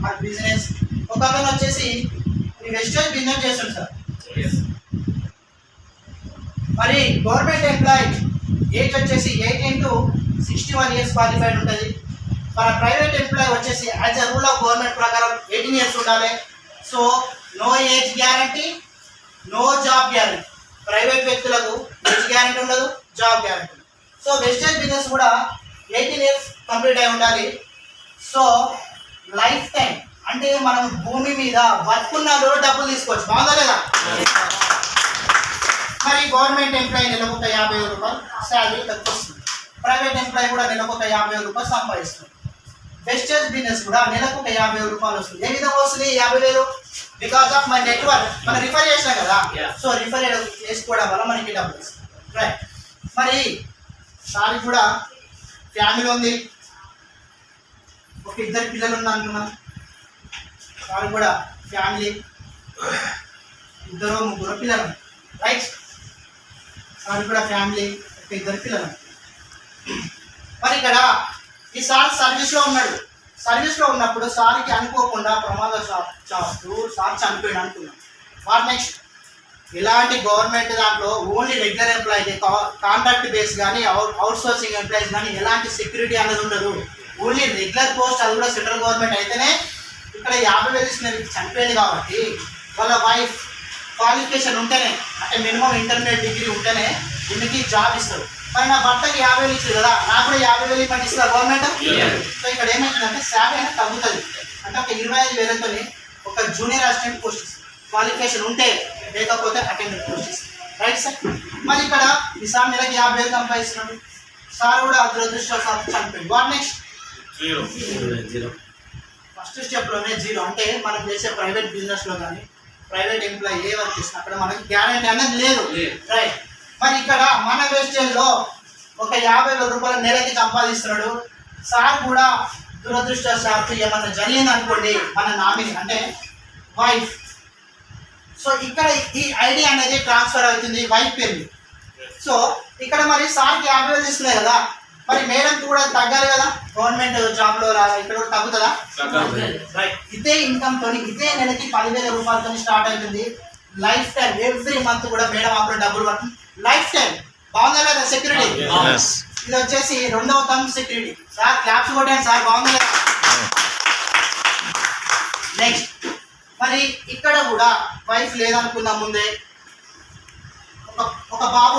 ఆ బిజినెస్. ఒక అతను వచ్చేసి ఈ వెస్టేజ్ బిజినెస్ చేస్తుంది సార్. మరి గవర్నమెంట్ ఎంప్లాయీ ఏజ్ వచ్చేసి 18 to 61 years క్వాలిఫైడ్ ఉంటుంది. మన ప్రైవేట్ ఎంప్లాయీ వచ్చేసి as a rule of government ప్రకారం 18 years ఉండాలి. So no age guarantee, no job guarantee. Private వ్యక్తులకు ఏజ్ గ్యారంటీ ఉండదు, job guarantee. So wastage business కూడా 18 years కంప్లీట్ అయి ఉండాలి. సో లైఫ్ టైం అంటే మనం భూమి మీద బతుకున్న రోజు డబ్బులు తీసుకోవచ్చు. బాగుందా లేదా? మరి గవర్నమెంట్ ఎంప్లాయీ నెలకు ఒక 50,000 రూపాయలు శాలరీ తక్కువ వస్తుంది. ప్రైవేట్ ఎంప్లాయీ కూడా నెలకు ఒక 50,000 రూపాయలు సంపాదిస్తుంది. వెస్టేజ్ బిజినెస్ కూడా నెలకు ఒక 50,000 రూపాయలు వస్తుంది. ఏ విధంగా వస్తుంది 50,000? Because of my network. మనం రిఫర్ చేసినాం కదా, సో రిఫర్ చేసుకోవడం వల్ల మనకి డబ్బులు వస్తుంది. రైట్. మరి సారీ కూడా ఫ్యామిలీ ఉంది, ఒక 2 పిల్లలు ఉన్నారు అనుకున్నాం. సారీ కూడా ఫ్యామిలీ 2-3 పిల్లలు. రైట్. సారీ కూడా ఫ్యామిలీ ఒక 2 పిల్లలు. మరి ఇక్కడ ఈ సార్ సర్వీస్లో ఉన్నాడు. సర్వీస్లో ఉన్నప్పుడు సార్కి అనుకోకుండా ప్రమాదవశాత్తు సార్ చనిపోయాడు అనుకున్నాం. What next? ఇలాంటి గవర్నమెంట్ దాంట్లో ఓన్లీ రెగ్యులర్ ఎంప్లాయీకి కాంట్రాక్ట్ బేస్ కానీ అవుట్ సోర్సింగ్ ఎంప్లాయీస్ కానీ ఎలాంటి సెక్యూరిటీ అనేది ఉండదు. ఓన్లీ రెగ్యులర్ పోస్ట్, అది కూడా సెంట్రల్ గవర్నమెంట్ అయితేనే. ఇక్కడ 50,000 ఇచ్చిన చనిపోయింది కాబట్టి వాళ్ళ వైఫ్ క్వాలిఫికేషన్ ఉంటేనే, అంటే మినిమం ఇంటర్మీడియట్ డిగ్రీ ఉంటేనే దీనికి జాబ్ ఇస్తారు. మరి నా భర్తకి 50,000 ఇచ్చారు కదా, నాకు కూడా 50,000 ఇవ్వండి ఇస్తారు గవర్నమెంట్. సో ఇక్కడ ఏమవుతుందంటే శాలరీ అనేది తగ్గుతుంది. అంటే ఒక 25,000తో ఒక జూనియర్ అసిస్టెంట్ పోస్ట్ ఇస్తుంది. క్వాలిఫికేషన్ ఉంటే, లేకపోతే అటెండెంట్ పోస్ట్ ఇస్తుంది. Right sir. మరి ఇక్కడ ఈ సార్ నెలకి 50,000 సంపాదిస్తున్నాడు. సార్ కూడా దురదృష్టవశాత్తు చనిపోయింది. What next? ఫస్ట్ స్టెప్లోనే 0. అంటే మనం చేసే ప్రైవేట్ బిజినెస్లో కానీ ప్రైవేట్ ఎంప్లాయీ ఏ వర్క్ చేసినా అక్కడ మనకి గ్యారంటీ అనేది లేదు. రైట్. మరి ఇక్కడ మన వెస్టేజ్లో ఒక 50,000 రూపాయలు నెలకి సంపాదిస్తున్నాడు. సార్ కూడా దురదృష్టవశాత్తు ఏమన్నా జరిగింది అనుకోండి, మన నామిని అంటే వైఫ్. సో ఇక్కడ ఈ ఐడి అనేది ట్రాన్స్ఫర్ అవుతుంది వైఫ్ పేరు. సో ఇక్కడ మరి సార్కి 50,000 ఇస్తున్నాయి కదా, మరి మేడంకి కూడా తగ్గాలి కదా. గవర్నమెంట్ జాబ్లో ఇక్కడ కూడా తగ్గుతుందా? రైట్. ఇదే ఇన్కమ్తో ఇదే నెలకి 10,000 రూపాయలతో స్టార్ట్ అవుతుంది. లైఫ్ టైం ఎవ్రీ మంత్ కూడా మేడం అప్పుడు డబ్బులు పడుతుంది. Life time. బాగుందా లేదా సెక్యూరిటీ? ఇది వచ్చేసి 2వ టర్మ్ సెక్యూరిటీ. సార్ క్లాప్స్ కొట్టాను సార్, బాగుందా లేదా? నెక్స్ట్. మరి ఇక్కడ కూడా వైఫ్ లేదనుకుందాం ముందే, ఒక బాబు